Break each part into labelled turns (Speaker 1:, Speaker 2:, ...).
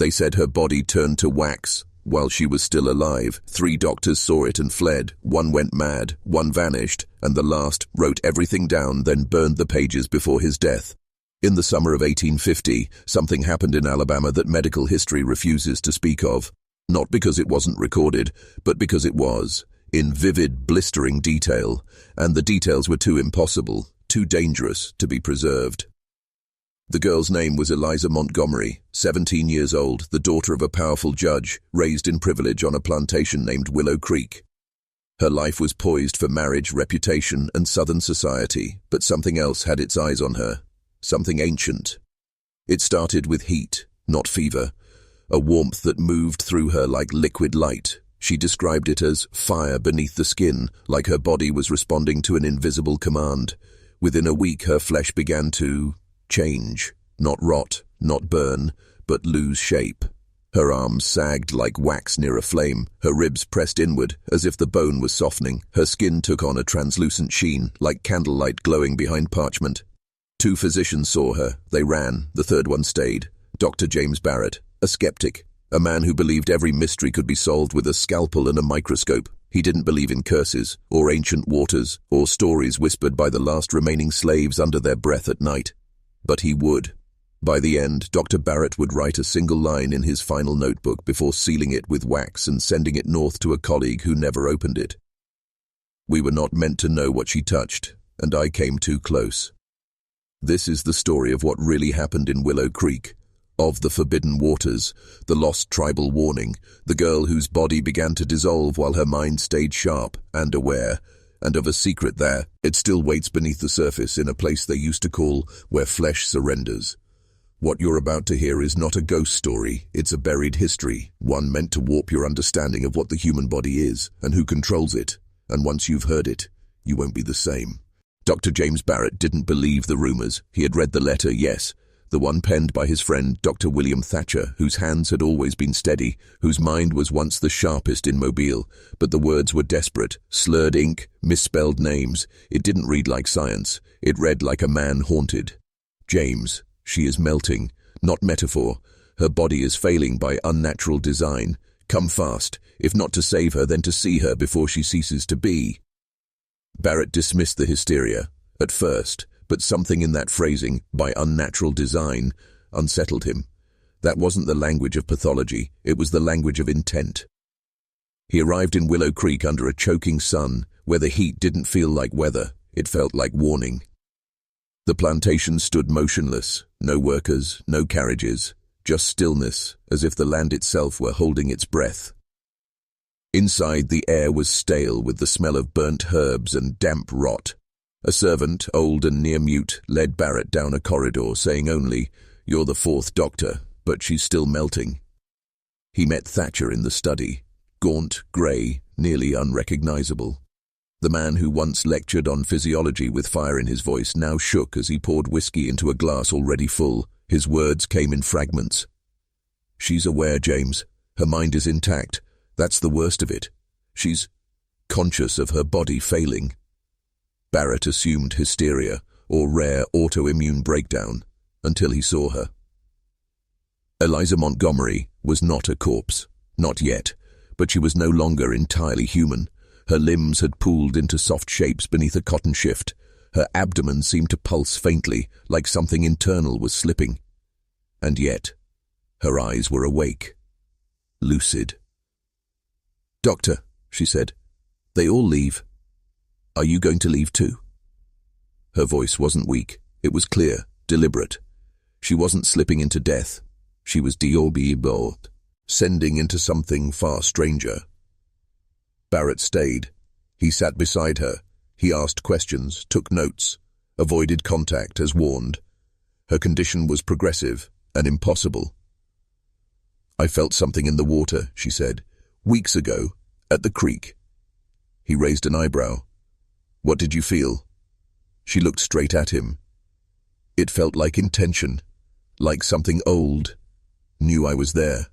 Speaker 1: They said her body turned to wax while she was still alive. 3 doctors saw it and fled. 1 went mad, 1 vanished, and the last wrote everything down, then burned the pages before his death. In the summer of 1850, something happened in Alabama that medical history refuses to speak of. Not because it wasn't recorded, but because it was, in vivid, blistering detail, and the details were too impossible, too dangerous to be preserved. The girl's name was Eliza Montgomery, 17 years old, the daughter of a powerful judge, raised in privilege on a plantation named Willow Creek. Her life was poised for marriage, reputation, and Southern society, but something else had its eyes on her, something ancient. It started with heat, not fever, a warmth that moved through her like liquid light. She described it as fire beneath the skin, like her body was responding to an invisible command. Within a week, her flesh began to change, not rot, not burn, but lose shape. Her arms sagged like wax near a flame, her ribs pressed inward as if the bone was softening. Her skin took on a translucent sheen, like candlelight glowing behind parchment. 2 physicians saw her. They ran. The 3rd one stayed. Dr. James Barrett, a skeptic, a man who believed every mystery could be solved with a scalpel and a microscope. He didn't believe in curses, or ancient waters, or stories whispered by the last remaining slaves under their breath at night. But he would. By the end, Dr. Barrett would write a single line in his final notebook before sealing it with wax and sending it north to a colleague who never opened it. We were not meant to know what she touched, and I came too close. This is the story of what really happened in Willow Creek, of the forbidden waters, the lost tribal warning, the girl whose body began to dissolve while her mind stayed sharp and aware, and of a secret there. It still waits beneath the surface in a place they used to call where flesh surrenders. What you're about to hear is not a ghost story, it's a buried history, one meant to warp your understanding of what the human body is and who controls it, and once you've heard it, you won't be the same. Dr. James Barrett didn't believe the rumors. He had read the letter, yes, the one penned by his friend Dr. William Thatcher, whose hands had always been steady, whose mind was once the sharpest in Mobile, but the words were desperate, slurred ink, misspelled names. It didn't read like science, it read like a man haunted. James, she is melting, not metaphor. Her body is failing by unnatural design. Come fast, if not to save her, then to see her before she ceases to be. Barrett dismissed the hysteria, at first, but something in that phrasing, by unnatural design, unsettled him. That wasn't the language of pathology, it was the language of intent. He arrived in Willow Creek under a choking sun, where the heat didn't feel like weather, it felt like warning. The plantation stood motionless, no workers, no carriages, just stillness, as if the land itself were holding its breath. Inside, the air was stale with the smell of burnt herbs and damp rot. A servant, old and near mute, led Barrett down a corridor, saying only, "You're the 4th doctor, but she's still melting." He met Thatcher in the study, gaunt, grey, nearly unrecognizable. The man who once lectured on physiology with fire in his voice now shook as he poured whiskey into a glass already full. His words came in fragments. "She's aware, James. Her mind is intact. That's the worst of it. She's conscious of her body failing." Barrett assumed hysteria, or rare autoimmune breakdown, until he saw her. Eliza Montgomery was not a corpse, not yet, but she was no longer entirely human. Her limbs had pooled into soft shapes beneath a cotton shift. Her abdomen seemed to pulse faintly, like something internal was slipping. And yet, her eyes were awake, lucid. "Doctor," she said, "they all leave. Are you going to leave too?" Her voice wasn't weak. It was clear, deliberate. She wasn't slipping into death. She was descending into something far stranger. Barrett stayed. He sat beside her. He asked questions, took notes, avoided contact as warned. Her condition was progressive and impossible. "I felt something in the water," she said. "Weeks ago, at the creek." He raised an eyebrow. "What did you feel?" She looked straight at him. "It felt like intention, like something old, knew I was there."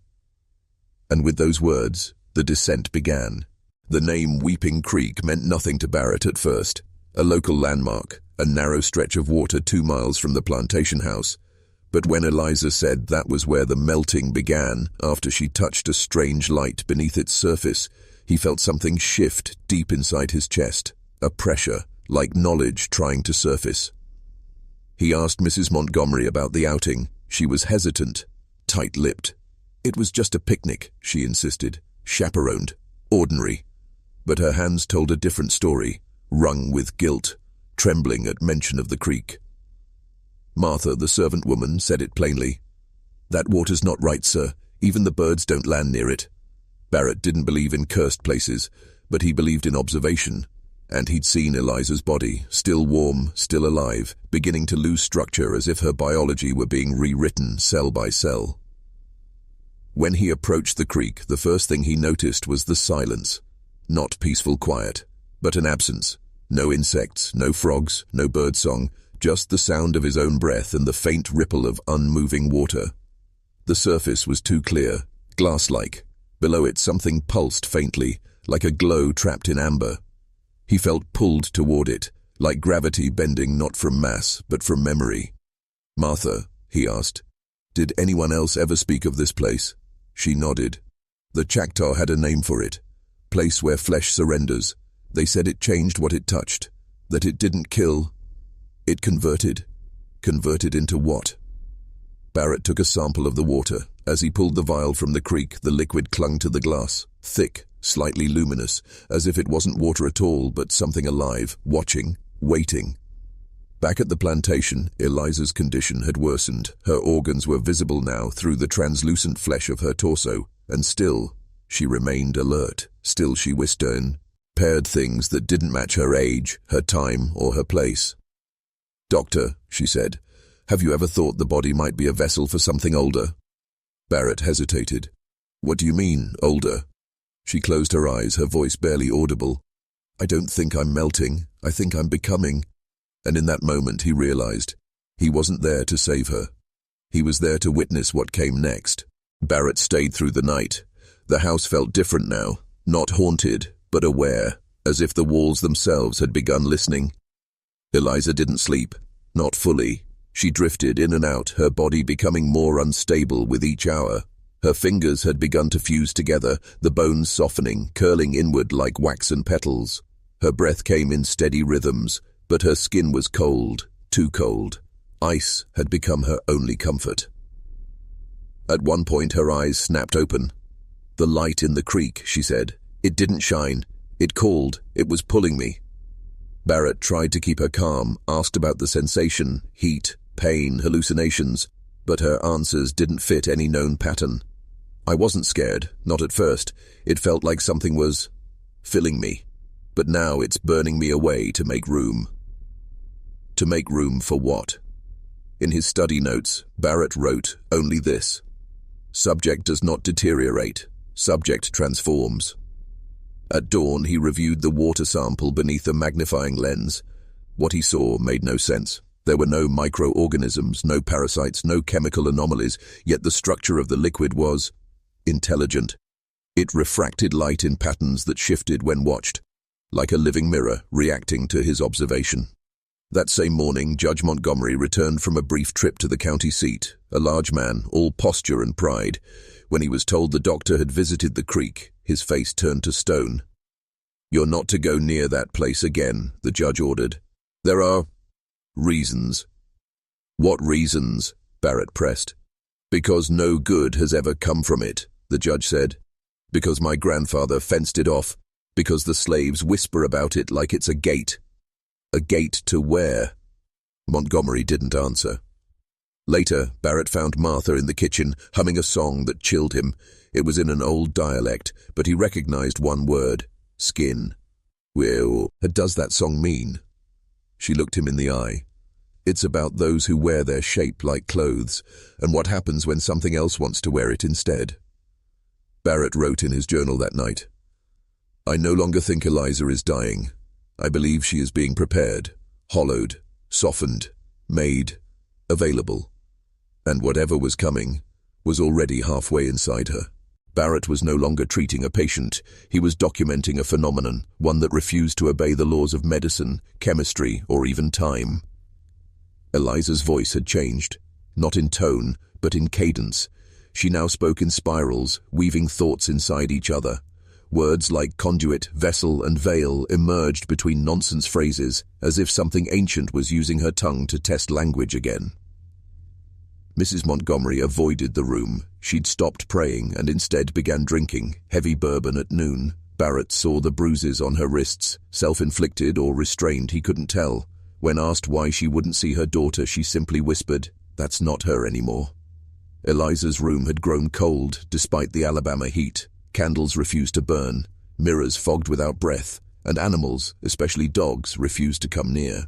Speaker 1: And with those words, the descent began. The name Weeping Creek meant nothing to Barrett at first. A local landmark, a narrow stretch of water 2 miles from the plantation house. But when Eliza said that was where the melting began, after she touched a strange light beneath its surface, he felt something shift deep inside his chest, a pressure, like knowledge trying to surface. He asked Mrs. Montgomery about the outing. She was hesitant, tight-lipped. It was just a picnic, she insisted, chaperoned, ordinary. But her hands told a different story, wrung with guilt, trembling at mention of the creek. Martha, the servant woman, said it plainly. "That water's not right, sir. Even the birds don't land near it." Barrett didn't believe in cursed places, but he believed in observation, and he'd seen Eliza's body, still warm, still alive, beginning to lose structure as if her biology were being rewritten cell by cell. When he approached the creek, the first thing he noticed was the silence. Not peaceful quiet, but an absence. No insects, no frogs, no birdsong, just the sound of his own breath and the faint ripple of unmoving water. The surface was too clear, glass-like. Below it something pulsed faintly, like a glow trapped in amber. He felt pulled toward it, like gravity bending not from mass, but from memory. "Martha," he asked, "did anyone else ever speak of this place?" She nodded. The Choctaw had a name for it. Place where flesh surrenders. They said it changed what it touched, that it didn't kill. It converted. Converted into what? Barrett took a sample of the water. As he pulled the vial from the creek, the liquid clung to the glass, thick, slightly luminous, as if it wasn't water at all, but something alive, watching, waiting. Back at the plantation, Eliza's condition had worsened. Her organs were visible now through the translucent flesh of her torso, and still, she remained alert. Still she whispered, paired things that didn't match her age, her time, or her place. "Doctor," she said, "have you ever thought the body might be a vessel for something older?" Barrett hesitated. "What do you mean, older?" She closed her eyes, her voice barely audible. "I don't think I'm melting. I think I'm becoming." And in that moment he realized he wasn't there to save her. He was there to witness what came next. Barrett stayed through the night. The house felt different now, not haunted, but aware, as if the walls themselves had begun listening. Eliza didn't sleep, not fully. She drifted in and out, her body becoming more unstable with each hour. Her fingers had begun to fuse together, the bones softening, curling inward like waxen petals. Her breath came in steady rhythms, but her skin was cold, too cold. Ice had become her only comfort. At one point her eyes snapped open. "The light in the creek," she said. "It didn't shine. It called. It was pulling me." Barrett tried to keep her calm, asked about the sensation, heat, pain, hallucinations, but her answers didn't fit any known pattern. "I wasn't scared, not at first. It felt like something was filling me. But now it's burning me away to make room." To make room for what? In his study notes, Barrett wrote only this: "Subject does not deteriorate. Subject transforms." At dawn, he reviewed the water sample beneath a magnifying lens. What he saw made no sense. There were no microorganisms, no parasites, no chemical anomalies, yet the structure of the liquid was intelligent. It refracted light in patterns that shifted when watched, like a living mirror reacting to his observation. That same morning, Judge Montgomery returned from a brief trip to the county seat, a large man, all posture and pride. When he was told the doctor had visited the creek, his face turned to stone. "You're not to go near that place again," the judge ordered. "There are reasons." "What reasons?" Barrett pressed. "Because no good has ever come from it," the judge said. "Because my grandfather fenced it off. Because the slaves whisper about it like it's a gate." "A gate to where?" Montgomery didn't answer. Later, Barrett found Martha in the kitchen, humming a song that chilled him. It was in an old dialect, but he recognized one word: skin. "Well, what does that song mean?" She looked him in the eye. "It's about those who wear their shape like clothes, and what happens when something else wants to wear it instead." Barrett wrote in his journal that night, "I no longer think Eliza is dying. I believe she is being prepared, hollowed, softened, made available. And whatever was coming was already halfway inside her." Barrett was no longer treating a patient. He was documenting a phenomenon, one that refused to obey the laws of medicine, chemistry, or even time. Eliza's voice had changed. not in tone, but in cadence. She now spoke in spirals, weaving thoughts inside each other. Words like conduit, vessel, and veil emerged between nonsense phrases, as if something ancient was using her tongue to test language again. Mrs. Montgomery avoided the room. She'd stopped praying and instead began drinking heavy bourbon at noon. Barrett saw the bruises on her wrists, self-inflicted or restrained, he couldn't tell. When asked why she wouldn't see her daughter, she simply whispered, "That's not her anymore." Eliza's room had grown cold, despite the Alabama heat. Candles refused to burn, mirrors fogged without breath, and animals, especially dogs, refused to come near.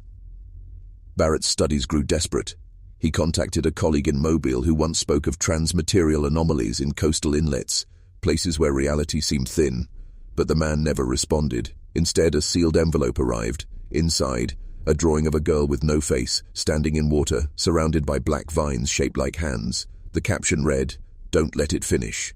Speaker 1: Barrett's studies grew desperate. He contacted a colleague in Mobile who once spoke of transmaterial anomalies in coastal inlets, places where reality seemed thin, but the man never responded. Instead, a sealed envelope arrived. Inside, a drawing of a girl with no face, standing in water, surrounded by black vines shaped like hands. The caption read, "Don't let it finish."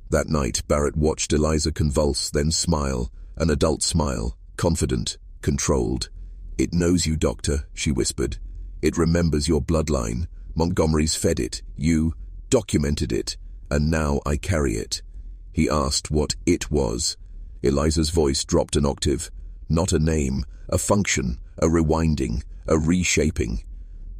Speaker 1: That night, Barrett watched Eliza convulse, then smile, an adult smile, confident, controlled. "It knows you, doctor," she whispered. "It remembers your bloodline. Montgomery's fed it. You documented it. And now I carry it." He asked what it was. Eliza's voice dropped an octave. Not a name, a function, a rewinding, a reshaping.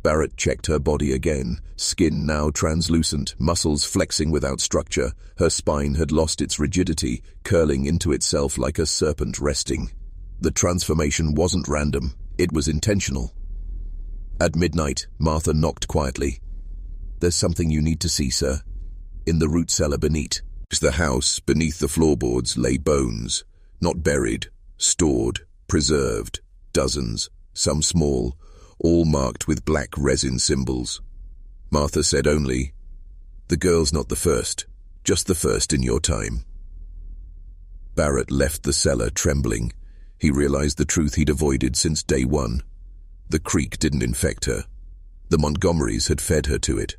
Speaker 1: Barrett checked her body again, skin now translucent, muscles flexing without structure. Her spine had lost its rigidity, curling into itself like a serpent resting. The transformation wasn't random, it was intentional. At midnight, Martha knocked quietly. "There's something you need to see, sir." In the root cellar beneath the house, beneath the floorboards, lay bones, not buried, stored, preserved, dozens, some small, all marked with black resin symbols. Martha said only, "The girl's not the first, just the first in your time." Barrett left the cellar trembling. He realized the truth he'd avoided since day one. The creek didn't infect her. The Montgomerys had fed her to it.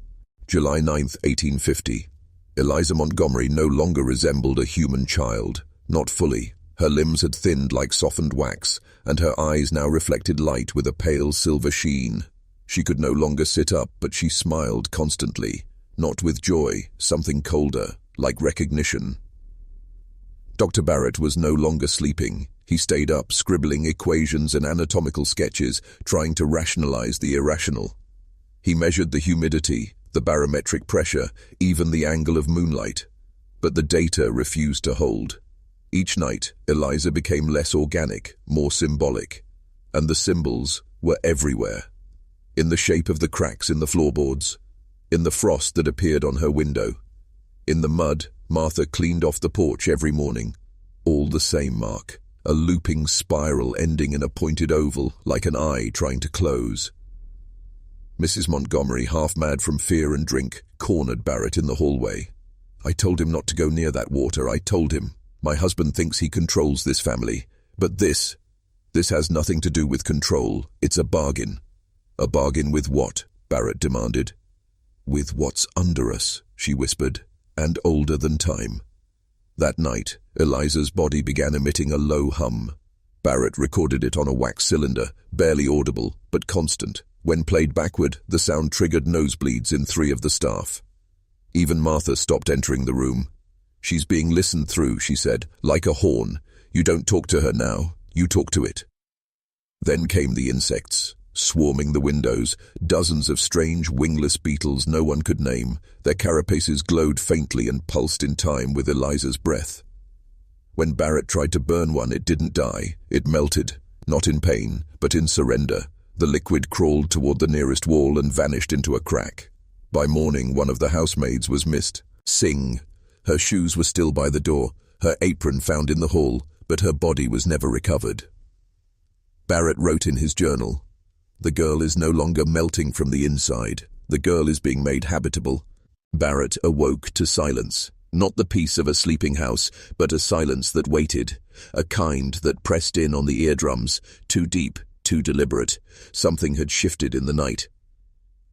Speaker 1: July 9th, 1850. Eliza Montgomery no longer resembled a human child, not fully. Her limbs had thinned like softened wax, and her eyes now reflected light with a pale silver sheen. She could no longer sit up, but she smiled constantly, not with joy, something colder, like recognition. Dr. Barrett was no longer sleeping. He stayed up, scribbling equations and anatomical sketches, trying to rationalize the irrational. He measured the humidity, the barometric pressure, even the angle of moonlight. But the data refused to hold. Each night, Eliza became less organic, more symbolic. And the symbols were everywhere. In the shape of the cracks in the floorboards, in the frost that appeared on her window, in the mud Martha cleaned off the porch every morning. All the same mark, a looping spiral ending in a pointed oval, like an eye trying to close. Mrs. Montgomery, half mad from fear and drink, cornered Barrett in the hallway. "I told him not to go near that water, I told him. My husband thinks he controls this family. But this has nothing to do with control. It's a bargain." "A bargain with what?" Barrett demanded. "With what's under us," she whispered, "and older than time." That night, Eliza's body began emitting a low hum. Barrett recorded it on a wax cylinder, barely audible, but constant. When played backward, the sound triggered nosebleeds in 3 of the staff. Even Martha stopped entering the room. "She's being listened through," she said, "like a horn. You don't talk to her now, you talk to it." Then came the insects, swarming the windows, dozens of strange wingless beetles no one could name. Their carapaces glowed faintly and pulsed in time with Eliza's breath. When Barrett tried to burn one, it didn't die. It melted, not in pain, but in surrender. The liquid crawled toward the nearest wall and vanished into a crack. By morning, one of the housemaids was missed. Sing. Her shoes were still by the door, her apron found in the hall, but her body was never recovered. Barrett wrote in his journal, "The girl is no longer melting from the inside. The girl is being made habitable." Barrett awoke to silence. Not the peace of a sleeping house, but a silence that waited, a kind that pressed in on the eardrums, too deep, too deliberate. Something had shifted in the night.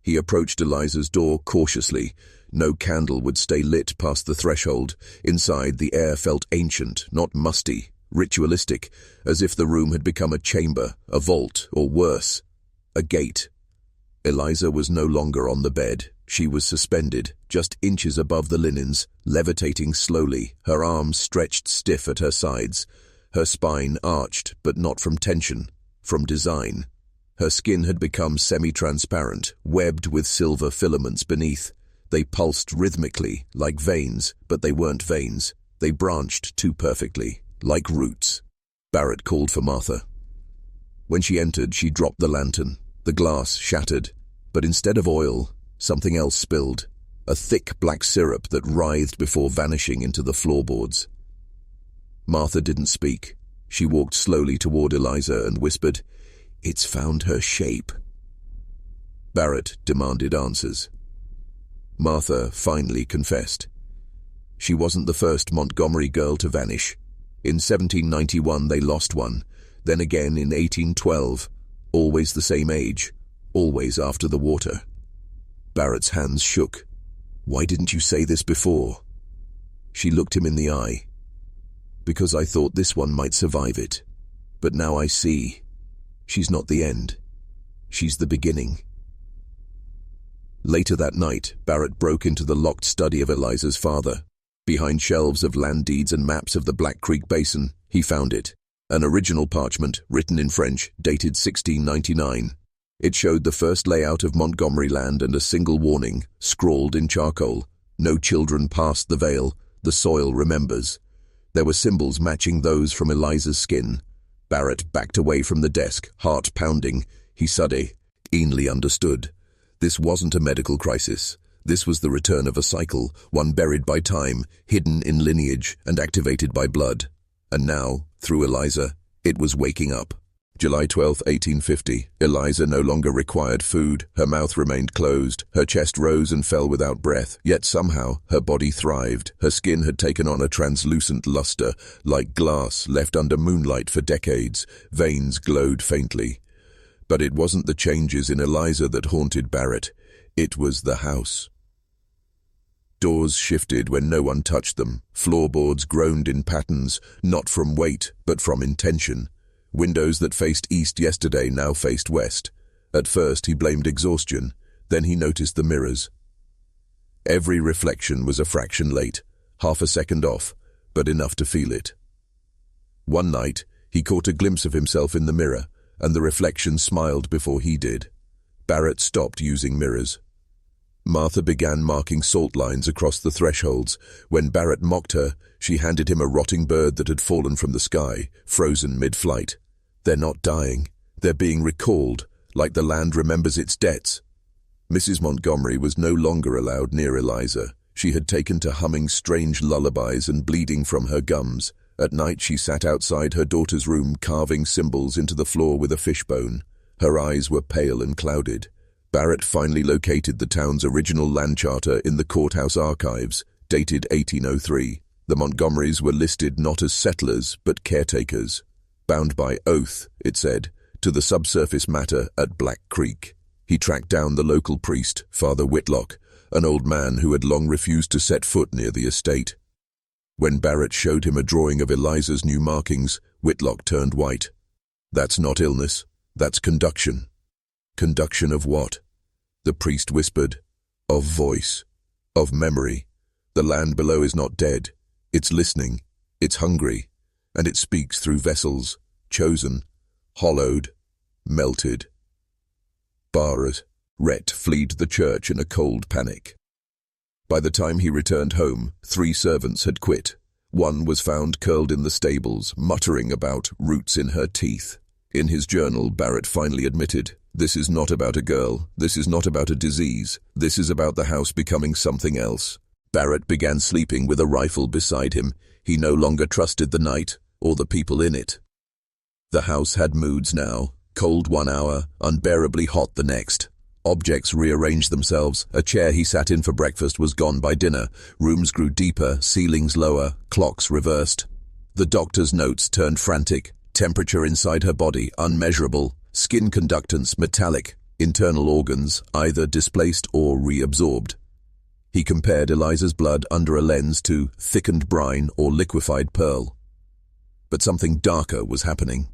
Speaker 1: He approached Eliza's door cautiously. No candle would stay lit past the threshold. Inside, the air felt ancient, not musty, ritualistic, as if the room had become a chamber, a vault, or worse, a gate. Eliza was no longer on the bed. She was suspended, just inches above the linens, levitating slowly, her arms stretched stiff at her sides, her spine arched, but not from tension, from design. Her skin had become semi-transparent, webbed with silver filaments beneath. They pulsed rhythmically, like veins, but they weren't veins. They branched too perfectly, like roots. Barrett called for Martha. When she entered, she dropped the lantern. The glass shattered, but instead of oil, something else spilled, a thick black syrup that writhed before vanishing into the floorboards. Martha didn't speak. She walked slowly toward Eliza and whispered, "It's found her shape." Barrett demanded answers. Martha finally confessed. She wasn't the first Montgomery girl to vanish. In 1791 they lost one, then again in 1812, always the same age, always after the water. Barrett's hands shook. "Why didn't you say this before?" She looked him in the eye. "Because I thought this one might survive it. But now I see. She's not the end. She's the beginning." Later that night, Barrett broke into the locked study of Eliza's father. Behind shelves of land deeds and maps of the Black Creek Basin, he found it. An original parchment, written in French, dated 1699. It showed the first layout of Montgomery land and a single warning, scrawled in charcoal. "No children past the veil. The soil remembers." There were symbols matching those from Eliza's skin. Barrett backed away from the desk, heart pounding. He suddenly, keenly understood. This wasn't a medical crisis. This was the return of a cycle, one buried by time, hidden in lineage, and activated by blood. And now, through Eliza, it was waking up. July 12, 1850. Eliza no longer required food. Her mouth remained closed. Her chest rose and fell without breath. Yet somehow, her body thrived. Her skin had taken on a translucent luster, like glass left under moonlight for decades. Veins glowed faintly. But it wasn't the changes in Eliza that haunted Barrett. It was the house. Doors shifted when no one touched them. Floorboards groaned in patterns, not from weight, but from intention. Windows that faced east yesterday now faced west. At first he blamed exhaustion, then he noticed the mirrors. Every reflection was a fraction late, half a second off, but enough to feel it. One night, he caught a glimpse of himself in the mirror, and the reflection smiled before he did. Barrett stopped using mirrors. Martha began marking salt lines across the thresholds. When Barrett mocked her, she handed him a rotting bird that had fallen from the sky, frozen mid-flight. "They're not dying. They're being recalled, like the land remembers its debts." Mrs. Montgomery was no longer allowed near Eliza. She had taken to humming strange lullabies and bleeding from her gums. At night she sat outside her daughter's room, carving symbols into the floor with a fishbone. Her eyes were pale and clouded. Barrett finally located the town's original land charter in the courthouse archives, dated 1803. The Montgomerys were listed not as settlers, but caretakers. Bound by oath, it said, to the subsurface matter at Black Creek. He tracked down the local priest, Father Whitlock, an old man who had long refused to set foot near the estate. When Barrett showed him a drawing of Eliza's new markings, Whitlock turned white. "That's not illness, that's conduction." "Conduction of what?" The priest whispered. "Of voice, of memory. The land below is not dead. It's listening, it's hungry, and it speaks through vessels, chosen, hollowed, melted." Barrett fled the church in a cold panic. By the time he returned home, 3 servants had quit. One was found curled in the stables, muttering about roots in her teeth. In his journal, Barrett finally admitted, "This is not about a girl. This is not about a disease. This is about the house becoming something else." Barrett began sleeping with a rifle beside him. He no longer trusted the night or the people in it. The house had moods now, cold one hour, unbearably hot the next. Objects rearranged themselves. A chair he sat in for breakfast was gone by dinner. Rooms grew deeper, ceilings lower, clocks reversed. The doctor's notes turned frantic. Temperature inside her body, unmeasurable. Skin conductance, metallic. Internal organs, either displaced or reabsorbed. He compared Eliza's blood under a lens to thickened brine or liquefied pearl. But something darker was happening.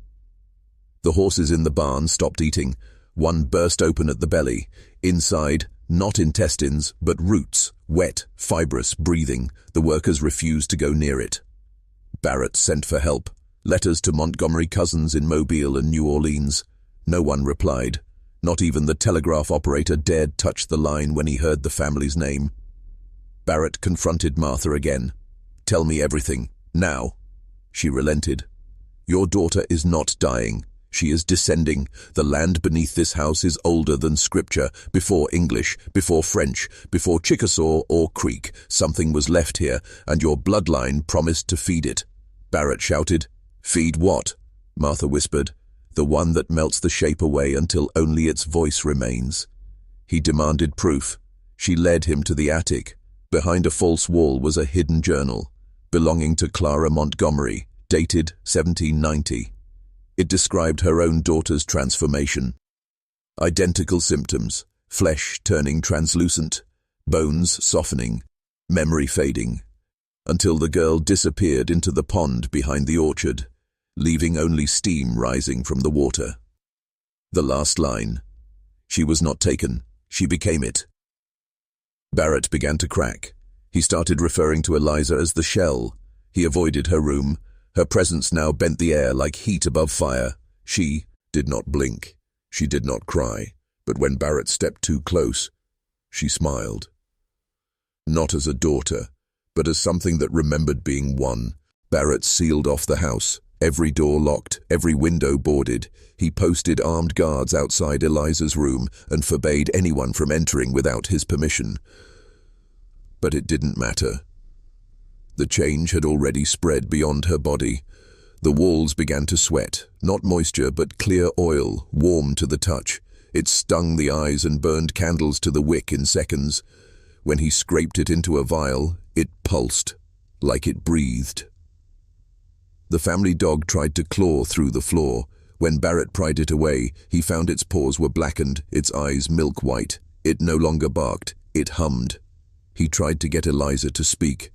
Speaker 1: The horses in the barn stopped eating. One burst open at the belly. Inside, Not intestines, but roots, wet, fibrous, breathing. The workers refused to go near it. Barrett sent for help. Letters to Montgomery cousins in Mobile and New Orleans. No one replied. Not even the telegraph operator dared touch the line when he heard the family's name. Barrett confronted Martha again. "Tell me everything, now." She relented. "Your daughter is not dying. She is descending. The land beneath this house is older than Scripture. Before English, before French, before Chickasaw or Creek, something was left here, and your bloodline promised to feed it." Barrett shouted. "Feed what?" Martha whispered. "The one that melts the shape away until only its voice remains." He demanded proof. She led him to the attic. Behind a false wall was a hidden journal, belonging to Clara Montgomery, dated 1790. It described her own daughter's transformation. Identical symptoms: flesh turning translucent, bones softening, memory fading, until the girl disappeared into the pond behind the orchard, leaving only steam rising from the water. The last line: "She was not taken, she became it." Barrett began to crack. He started referring to Eliza as the shell. He avoided her room. Her presence now bent the air like heat above fire. She did not blink. She did not cry. But when Barrett stepped too close, she smiled. Not as a daughter, but as something that remembered being one. Barrett sealed off the house. Every door locked, every window boarded. He posted armed guards outside Eliza's room and forbade anyone from entering without his permission. But it didn't matter. The change had already spread beyond her body. The walls began to sweat, not moisture but clear oil, warm to the touch. It stung the eyes and burned candles to the wick in seconds. When he scraped it into a vial, it pulsed, like it breathed. The family dog tried to claw through the floor. When Barrett pried it away, he found its paws were blackened, its eyes milk white. It no longer barked, it hummed. He tried to get Eliza to speak.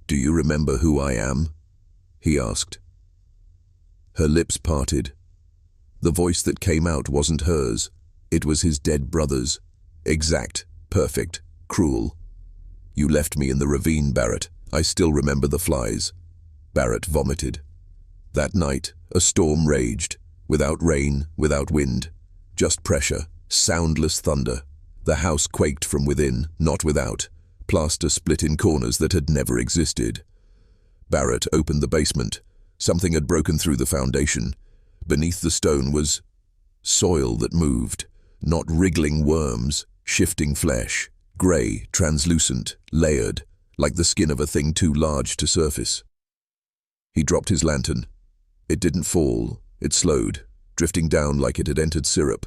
Speaker 1: "Do you remember who I am?" he asked. Her lips parted. The voice that came out wasn't hers. It was his dead brother's. Exact, perfect, cruel. "You left me in the ravine, Barrett. I still remember the flies." Barrett vomited. That night, a storm raged, without rain, without wind. Just pressure, soundless thunder. The house quaked from within, not without. Plaster split in corners that had never existed. Barrett opened the basement. Something had broken through the foundation. Beneath the stone was soil that moved, not wriggling worms, shifting flesh, grey, translucent, layered, like the skin of a thing too large to surface. He dropped his lantern. It didn't fall, it slowed, drifting down like it had entered syrup.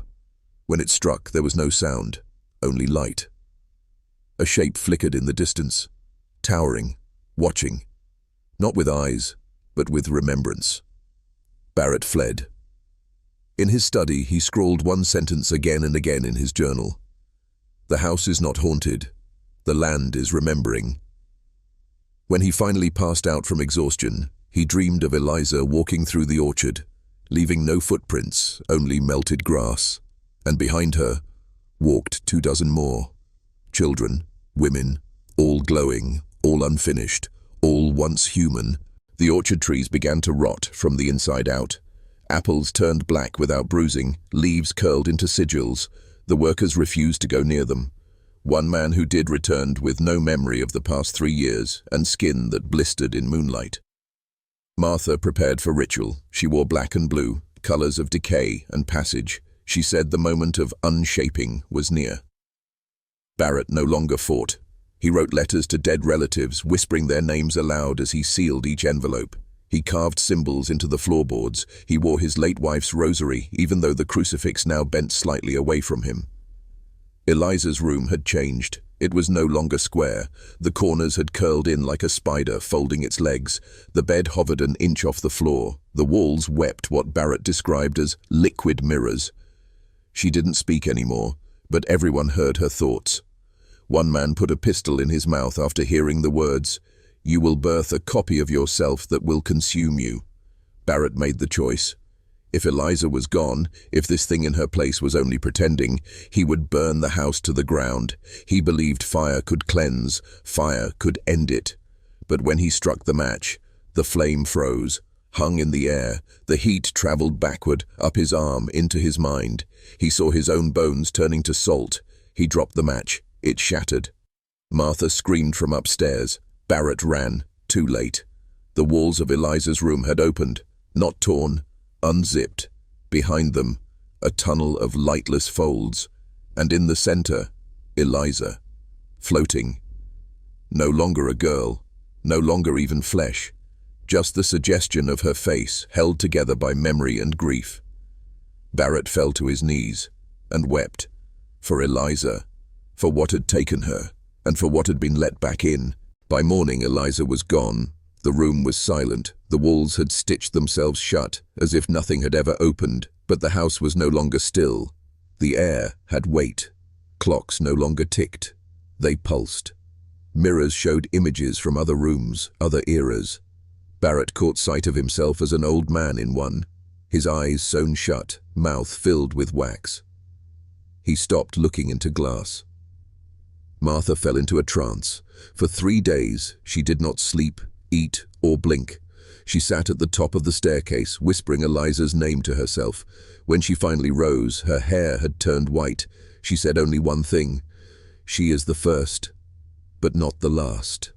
Speaker 1: When it struck, there was no sound, only light. A shape flickered in the distance, towering, watching, not with eyes, but with remembrance. Barrett fled. In his study, he scrawled one sentence again and again in his journal. "The house is not haunted. The land is remembering." When he finally passed out from exhaustion, he dreamed of Eliza walking through the orchard, leaving no footprints, only melted grass. And behind her walked 24 more. Children, women, all glowing, all unfinished, all once human. The orchard trees began to rot from the inside out. Apples turned black without bruising, leaves curled into sigils. The workers refused to go near them. One man who did returned with no memory of the past 3 years and skin that blistered in moonlight. Martha prepared for ritual. She wore black and blue, colors of decay and passage. She said the moment of unshaping was near. Barrett no longer fought. He wrote letters to dead relatives, whispering their names aloud as he sealed each envelope. He carved symbols into the floorboards. He wore his late wife's rosary, even though the crucifix now bent slightly away from him. Eliza's room had changed. It was no longer square. The corners had curled in like a spider folding its legs. The bed hovered an inch off the floor. The walls wept what Barrett described as liquid mirrors. She didn't speak anymore, but everyone heard her thoughts. One man put a pistol in his mouth after hearing the words, "You will birth a copy of yourself that will consume you." Barrett made the choice. If Eliza was gone, if this thing in her place was only pretending, he would burn the house to the ground. He believed fire could cleanse, fire could end it. But when he struck the match, the flame froze, hung in the air. The heat traveled backward, up his arm, into his mind. He saw his own bones turning to salt. He dropped the match. It shattered. Martha screamed from upstairs. Barrett ran, too late. The walls of Eliza's room had opened, not torn, unzipped. Behind them, a tunnel of lightless folds. And in the center, Eliza, floating. No longer a girl, no longer even flesh. Just the suggestion of her face, held together by memory and grief. Barrett fell to his knees and wept. For Eliza, for what had taken her, and for what had been let back in. By morning, Eliza was gone. The room was silent. The walls had stitched themselves shut, as if nothing had ever opened. But the house was no longer still. The air had weight. Clocks no longer ticked. They pulsed. Mirrors showed images from other rooms, other eras. Barrett caught sight of himself as an old man in one, his eyes sewn shut, mouth filled with wax. He stopped looking into glass. Martha fell into a trance. For 3 days, she did not sleep, eat, or blink. She sat at the top of the staircase, whispering Eliza's name to herself. When she finally rose, her hair had turned white. She said only one thing: "She is the first, but not the last."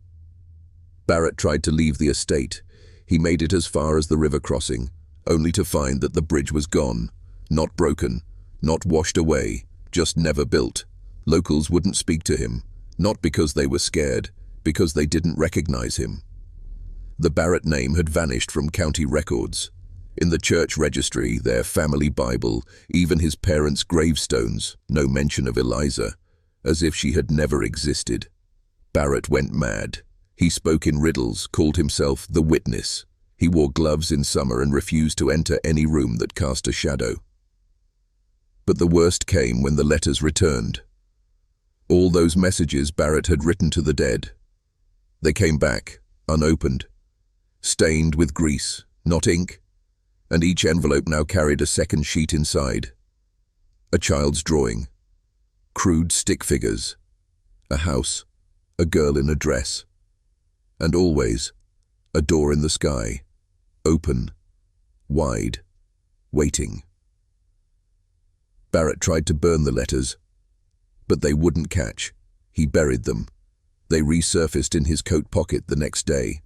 Speaker 1: Barrett tried to leave the estate. He made it as far as the river crossing, only to find that the bridge was gone. Not broken, not washed away, just never built. Locals wouldn't speak to him, not because they were scared, because they didn't recognize him. The Barrett name had vanished from county records. In the church registry, their family Bible, even his parents' gravestones, no mention of Eliza, as if she had never existed. Barrett went mad. He spoke in riddles, called himself the Witness. He wore gloves in summer and refused to enter any room that cast a shadow. But the worst came when the letters returned. All those messages Barrett had written to the dead. They came back, unopened, stained with grease, not ink, and each envelope now carried a second sheet inside. A child's drawing, crude stick figures, a house, a girl in a dress, and always a door in the sky, open, wide, waiting. Barrett tried to burn the letters, but they wouldn't catch. He buried them. They resurfaced in his coat pocket the next day.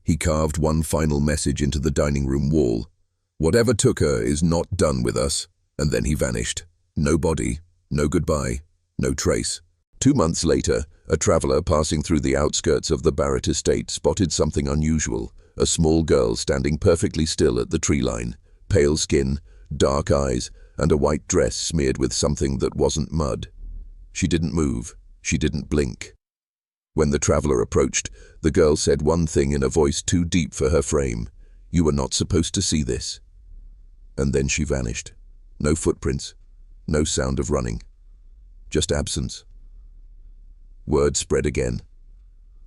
Speaker 1: He carved one final message into the dining room wall. "Whatever took her is not done with us." And then he vanished. No body, no goodbye, no trace. 2 months later, a traveler passing through the outskirts of the Barrett estate spotted something unusual. A small girl standing perfectly still at the tree line, pale skin, dark eyes, and a white dress smeared with something that wasn't mud. She didn't move. She didn't blink. When the traveler approached, the girl said one thing in a voice too deep for her frame: "You were not supposed to see this." And then she vanished. No footprints, no sound of running, just absence. Word spread again.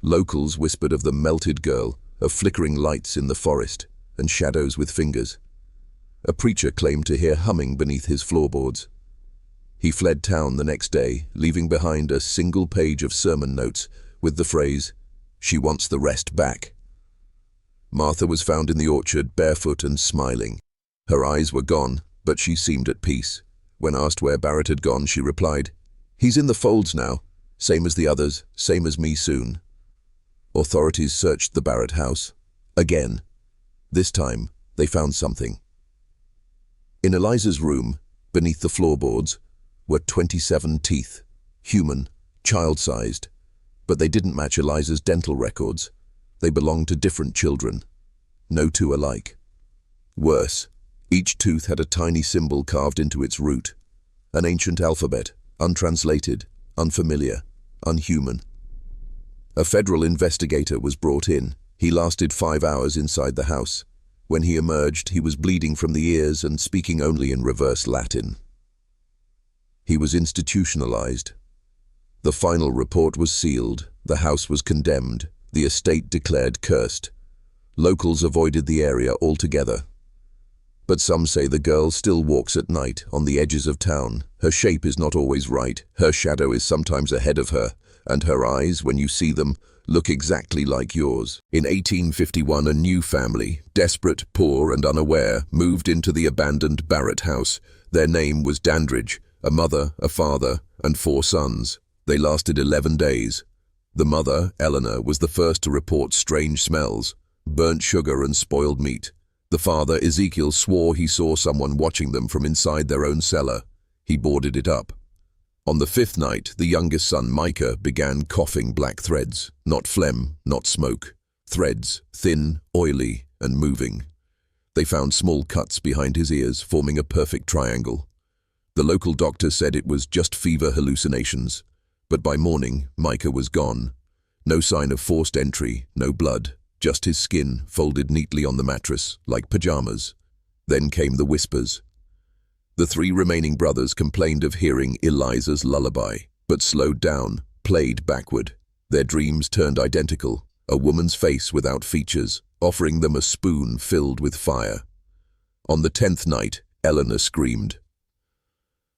Speaker 1: Locals whispered of the melted girl, of flickering lights in the forest, and shadows with fingers. A preacher claimed to hear humming beneath his floorboards. He fled town the next day, leaving behind a single page of sermon notes with the phrase, "She wants the rest back." Martha was found in the orchard, barefoot and smiling. Her eyes were gone, but she seemed at peace. When asked where Barrett had gone, she replied, "He's in the folds now, same as the others, same as me soon." Authorities searched the Barrett house. Again. This time, they found something. In Eliza's room, beneath the floorboards, were 27 teeth, human, child-sized, but they didn't match Eliza's dental records. They belonged to different children, no two alike. Worse, each tooth had a tiny symbol carved into its root, an ancient alphabet, untranslated, unfamiliar, unhuman. A federal investigator was brought in. He lasted 5 hours inside the house. When he emerged, he was bleeding from the ears and speaking only in reverse Latin. He was institutionalized. The final report was sealed. The house was condemned. The estate declared cursed. Locals avoided the area altogether. But some say the girl still walks at night on the edges of town. Her shape is not always right, her shadow is sometimes ahead of her, and her eyes, when you see them, look exactly like yours. In 1851, a new family, desperate, poor and unaware, moved into the abandoned Barrett house. Their name was Dandridge, a mother, a father, and 4 sons. They lasted 11 days. The mother, Eleanor, was the first to report strange smells, burnt sugar and spoiled meat. The father, Ezekiel, swore he saw someone watching them from inside their own cellar. He boarded it up. On the 5th night, the youngest son, Micah, began coughing black threads, not phlegm, not smoke. Threads, thin, oily, and moving. They found small cuts behind his ears, forming a perfect triangle. The local doctor said it was just fever hallucinations, but by morning, Micah was gone. No sign of forced entry, no blood, just his skin folded neatly on the mattress, like pajamas. Then came the whispers. The 3 remaining brothers complained of hearing Eliza's lullaby, but slowed down, played backward. Their dreams turned identical, a woman's face without features, offering them a spoon filled with fire. On the 10th night, Eleanor screamed.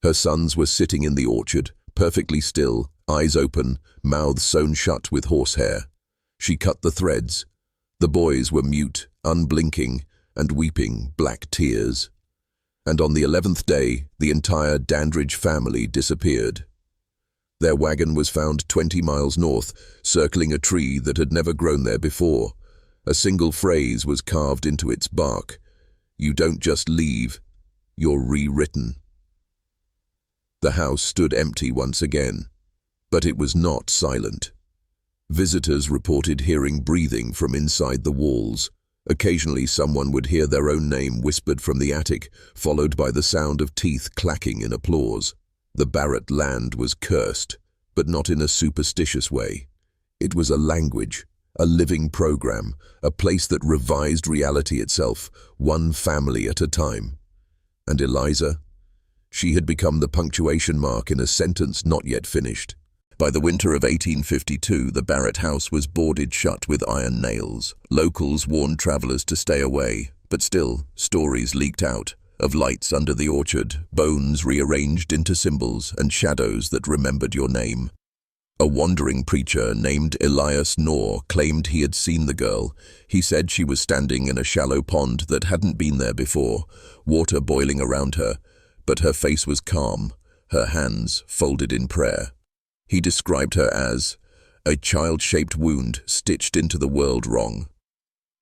Speaker 1: Her sons were sitting in the orchard, perfectly still, eyes open, mouths sewn shut with horsehair. She cut the threads. The boys were mute, unblinking, and weeping black tears. And on the 11th day, the entire Dandridge family disappeared. Their wagon was found 20 miles north, circling a tree that had never grown there before. A single phrase was carved into its bark. You don't just leave, you're rewritten. The house stood empty once again, but it was not silent. Visitors reported hearing breathing from inside the walls. Occasionally someone would hear their own name whispered from the attic, followed by the sound of teeth clacking in applause. The Barrett land was cursed, but not in a superstitious way. It was a language, a living program, a place that revised reality itself, one family at a time. And Eliza? She had become the punctuation mark in a sentence not yet finished. By the winter of 1852, the Barrett house was boarded shut with iron nails. Locals warned travelers to stay away, but still, stories leaked out of lights under the orchard, bones rearranged into symbols, and shadows that remembered your name. A wandering preacher named Elias Knorr claimed he had seen the girl. He said she was standing in a shallow pond that hadn't been there before, water boiling around her, but her face was calm, her hands folded in prayer. He described her as a child-shaped wound stitched into the world wrong.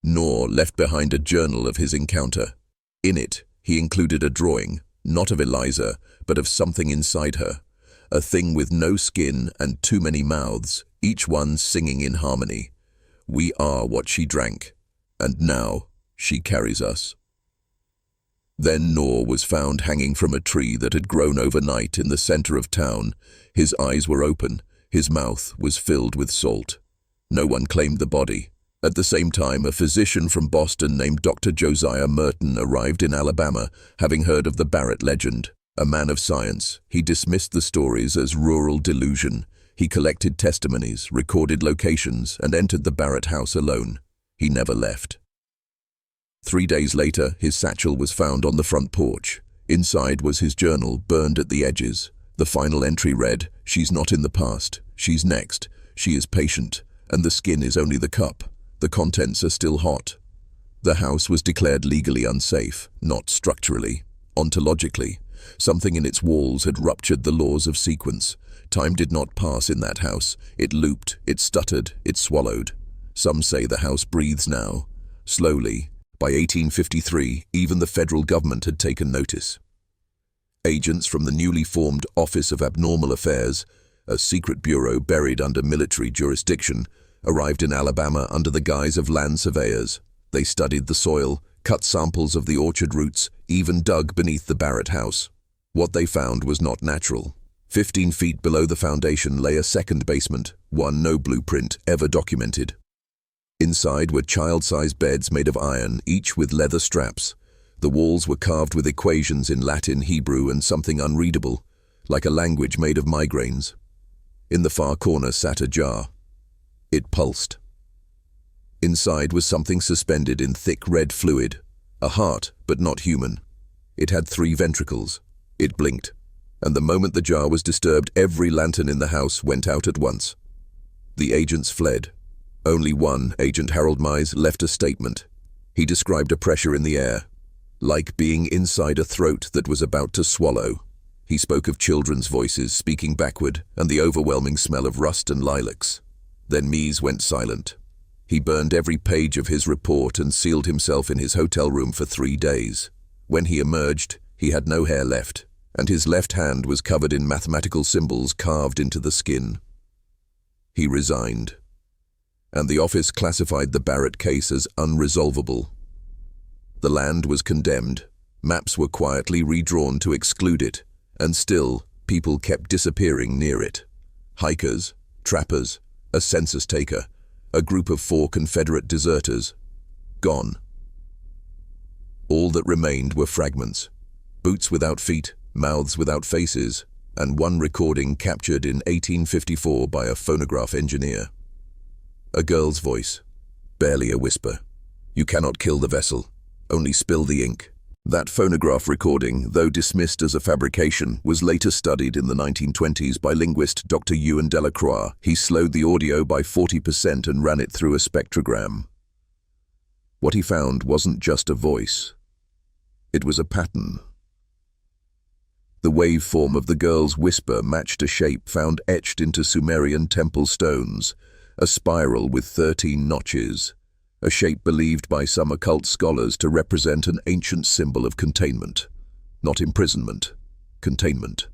Speaker 1: Knorr left behind a journal of his encounter. In it, he included a drawing, not of Eliza, but of something inside her, a thing with no skin and too many mouths, each one singing in harmony. We are what she drank, and now she carries us. Then Knorr was found hanging from a tree that had grown overnight in the center of town. His eyes were open, his mouth was filled with salt. No one claimed the body. At the same time, a physician from Boston named Dr. Josiah Merton arrived in Alabama, having heard of the Barrett legend. A man of science, he dismissed the stories as rural delusion. He collected testimonies, recorded locations, and entered the Barrett house alone. He never left. 3 days later, his satchel was found on the front porch. Inside was his journal, burned at the edges. The final entry read, "She's not in the past. She's next. She is patient, and the skin is only the cup. The contents are still hot." The house was declared legally unsafe, not structurally, ontologically. Something in its walls had ruptured the laws of sequence. Time did not pass in that house. It looped, it stuttered, it swallowed. Some say the house breathes now, slowly. By 1853, even the federal government had taken notice. Agents from the newly formed Office of Abnormal Affairs, a secret bureau buried under military jurisdiction, arrived in Alabama under the guise of land surveyors. They studied the soil, cut samples of the orchard roots, even dug beneath the Barrett house. What they found was not natural. 15 feet below the foundation lay a second basement, one no blueprint ever documented. Inside were child-sized beds made of iron, each with leather straps. The walls were carved with equations in Latin, Hebrew, and something unreadable, like a language made of migraines. In the far corner sat a jar. It pulsed. Inside was something suspended in thick red fluid, A heart, but not human. It had 3 ventricles. It blinked, and the moment the jar was disturbed, every lantern in the house went out at once. The agents fled. Only one, Agent Harold Mize, left a statement. He described a pressure in the air, like being inside a throat that was about to swallow. He spoke of children's voices speaking backward and the overwhelming smell of rust and lilacs. Then Mize went silent. He burned every page of his report and sealed himself in his hotel room for 3 days. When he emerged, he had no hair left, and his left hand was covered in mathematical symbols carved into the skin. He resigned, and the office classified the Barrett case as unresolvable. The land was condemned, maps were quietly redrawn to exclude it, and still, people kept disappearing near it. Hikers, trappers, a census taker, a group of 4 Confederate deserters. Gone. All that remained were fragments, boots without feet, mouths without faces, and one recording captured in 1854 by a phonograph engineer. A girl's voice, barely a whisper. "You cannot kill the vessel, only spill the ink." That phonograph recording, though dismissed as a fabrication, was later studied in the 1920s by linguist Dr. Ewan Delacroix. He slowed the audio by 40% and ran it through a spectrogram. What he found wasn't just a voice. It was a pattern. The waveform of the girl's whisper matched a shape found etched into Sumerian temple stones, a spiral with 13 notches, a shape believed by some occult scholars to represent an ancient symbol of containment. Not imprisonment, containment.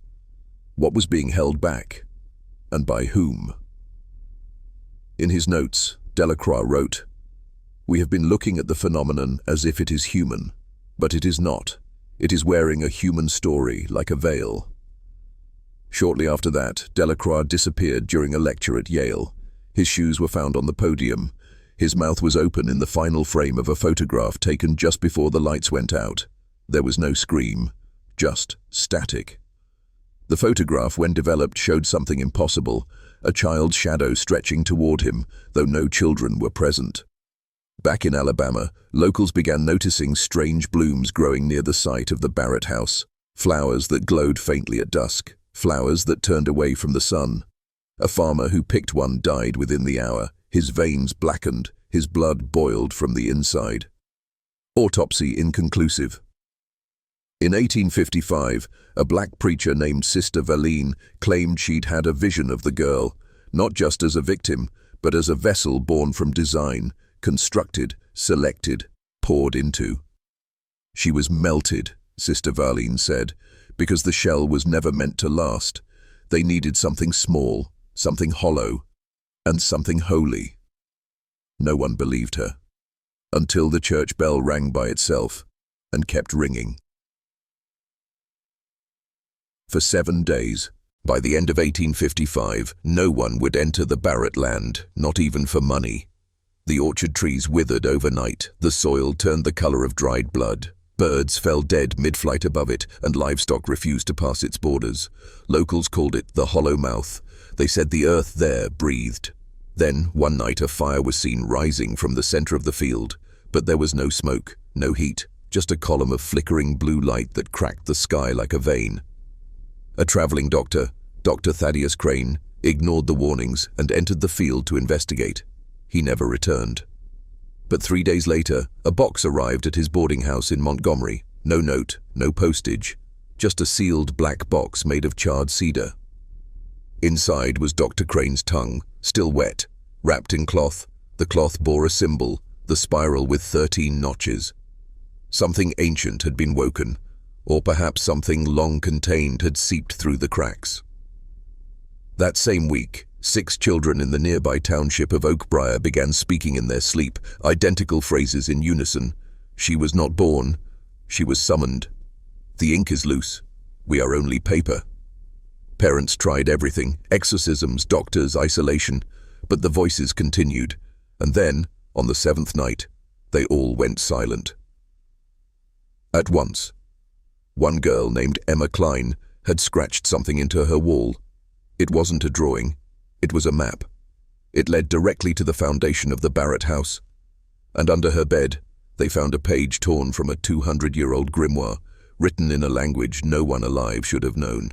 Speaker 1: What was being held back, and by whom? In his notes, Delacroix wrote, "We have been looking at the phenomenon as if it is human, but it is not. It is wearing a human story like a veil." Shortly after that, Delacroix disappeared during a lecture at Yale. His shoes were found on the podium. His mouth was open in the final frame of a photograph taken just before the lights went out. There was no scream, just static. The photograph, when developed, showed something impossible, a child's shadow stretching toward him, though no children were present. Back in Alabama, locals began noticing strange blooms growing near the site of the Barrett house, flowers that glowed faintly at dusk, flowers that turned away from the sun. A farmer who picked one died within the hour. His veins blackened, his blood boiled from the inside. Autopsy inconclusive. In 1855, a black preacher named Sister Valine claimed she'd had a vision of the girl, not just as a victim, but as a vessel born from design, constructed, selected, poured into. She was melted, Sister Valine said, because the shell was never meant to last. They needed something small, something hollow, and something holy. No one believed her, until the church bell rang by itself and kept ringing. For 7 days, by the end of 1855, no one would enter the Barrett land, not even for money. The orchard trees withered overnight, the soil turned the color of dried blood. Birds fell dead mid-flight above it, and livestock refused to pass its borders. Locals called it the Hollow Mouth. They said the earth there breathed. Then, one night, a fire was seen rising from the center of the field, but there was no smoke, no heat, just a column of flickering blue light that cracked the sky like a vein. A traveling doctor, Dr. Thaddeus Crane, ignored the warnings and entered the field to investigate. He never returned. But 3 days later, a box arrived at his boarding house in Montgomery. No note, no postage, just a sealed black box made of charred cedar. Inside was Dr. Crane's tongue, still wet, wrapped in cloth. The cloth bore a symbol, the spiral with 13 notches. Something ancient had been woken, or perhaps something long contained had seeped through the cracks. That same week, 6 children in the nearby township of Oakbriar began speaking in their sleep, identical phrases in unison. "She was not born. She was summoned. The ink is loose. We are only paper." Parents tried everything, exorcisms, doctors, isolation, but the voices continued. And then, on the 7th night, they all went silent. At once. One girl named Emma Klein had scratched something into her wall. It wasn't a drawing. It was a map. It led directly to the foundation of the Barrett house. And under her bed, They found a page torn from a 200-year-old grimoire, written in a language no one alive should have known.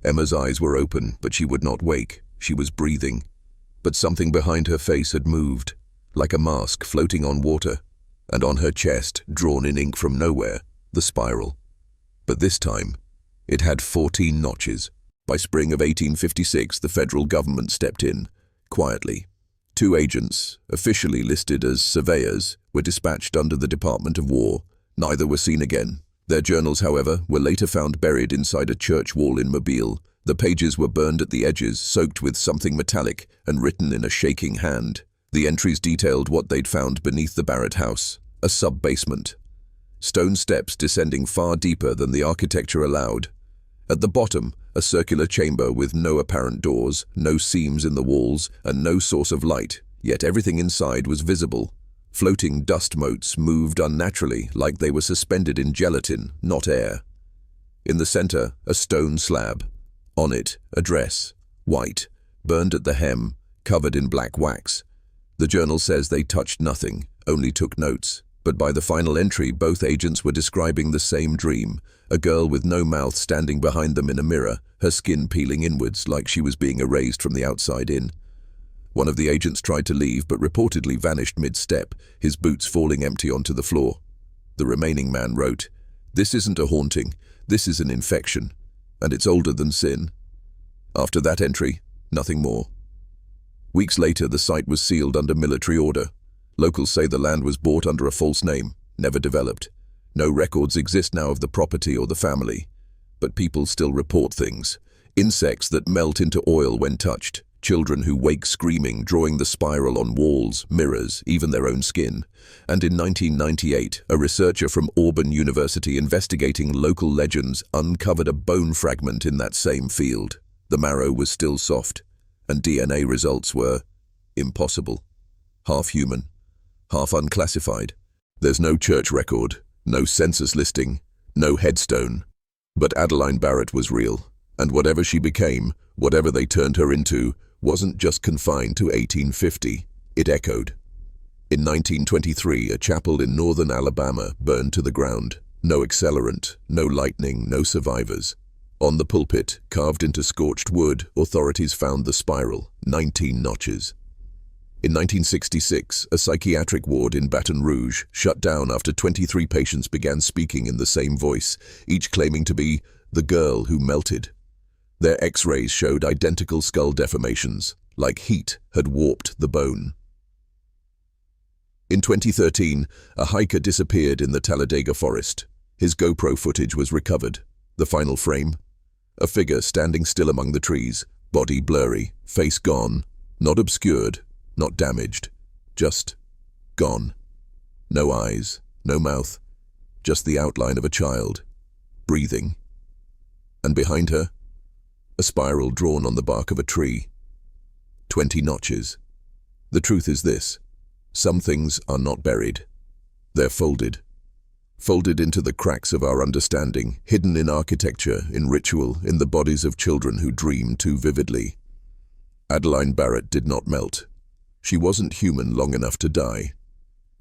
Speaker 1: Emma's eyes were open, but she would not wake. She was breathing. But something behind her face had moved, like a mask floating on water, and on her chest, drawn in ink from nowhere, the spiral. But this time, it had 14 notches. By spring of 1856, the federal government stepped in, quietly. 2 agents, officially listed as surveyors, were dispatched under the Department of War. Neither were seen again. Their journals, however, were later found buried inside a church wall in Mobile. The pages were burned at the edges, soaked with something metallic, and written in a shaking hand. The entries detailed what they'd found beneath the Barrett house, a sub-basement. Stone steps descending far deeper than the architecture allowed. At the bottom, a circular chamber with no apparent doors, no seams in the walls, and no source of light, yet everything inside was visible. Floating dust motes moved unnaturally, like they were suspended in gelatin, not air. In the center, a stone slab. On it, a dress, white, burned at the hem, covered in black wax. The journal says they touched nothing, only took notes. But by the final entry, both agents were describing the same dream, a girl with no mouth standing behind them in a mirror, her skin peeling inwards like she was being erased from the outside in. One of the agents tried to leave but reportedly vanished mid-step, his boots falling empty onto the floor. The remaining man wrote, "This isn't a haunting, this is an infection, and it's older than sin." After that entry, nothing more. Weeks later, the site was sealed under military order. Locals say the land was bought under a false name, never developed. No records exist now of the property or the family. But people still report things. Insects that melt into oil when touched. Children who wake screaming, drawing the spiral on walls, mirrors, even their own skin. And in 1998, a researcher from Auburn University investigating local legends uncovered a bone fragment in that same field. The marrow was still soft, and DNA results were impossible. Half human, half unclassified. There's no church record, no census listing, no headstone. But Adelaide Barrett was real, and whatever she became, whatever they turned her into, wasn't just confined to 1850. It echoed. In 1923, a chapel in northern Alabama burned to the ground. No accelerant, no lightning, no survivors. On the pulpit, carved into scorched wood, authorities found the spiral, 19 notches. In 1966, a psychiatric ward in Baton Rouge shut down after 23 patients began speaking in the same voice, each claiming to be the girl who melted. Their X-rays showed identical skull deformations, like heat had warped the bone. In 2013, a hiker disappeared in the Talladega forest. His GoPro footage was recovered. The final frame? A figure standing still among the trees, body blurry, face gone, not obscured, not damaged, just gone. No eyes, no mouth, just the outline of a child, breathing. And behind her, a spiral drawn on the bark of a tree. 20 notches. The truth is this: some things are not buried. They're folded. Folded into the cracks of our understanding, hidden in architecture, in ritual, in the bodies of children who dream too vividly. Adelaide Barrett did not melt. She wasn't human long enough to die.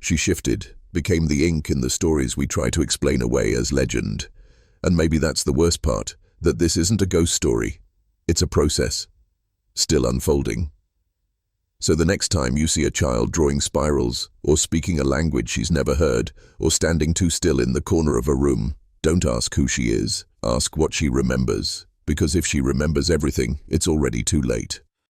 Speaker 1: She shifted, became the ink in the stories we try to explain away as legend. And maybe that's the worst part, that this isn't a ghost story. It's a process, still unfolding. So the next time you see a child drawing spirals, or speaking a language she's never heard, or standing too still in the corner of a room, don't ask who she is, ask what she remembers. Because if she remembers everything, it's already too late.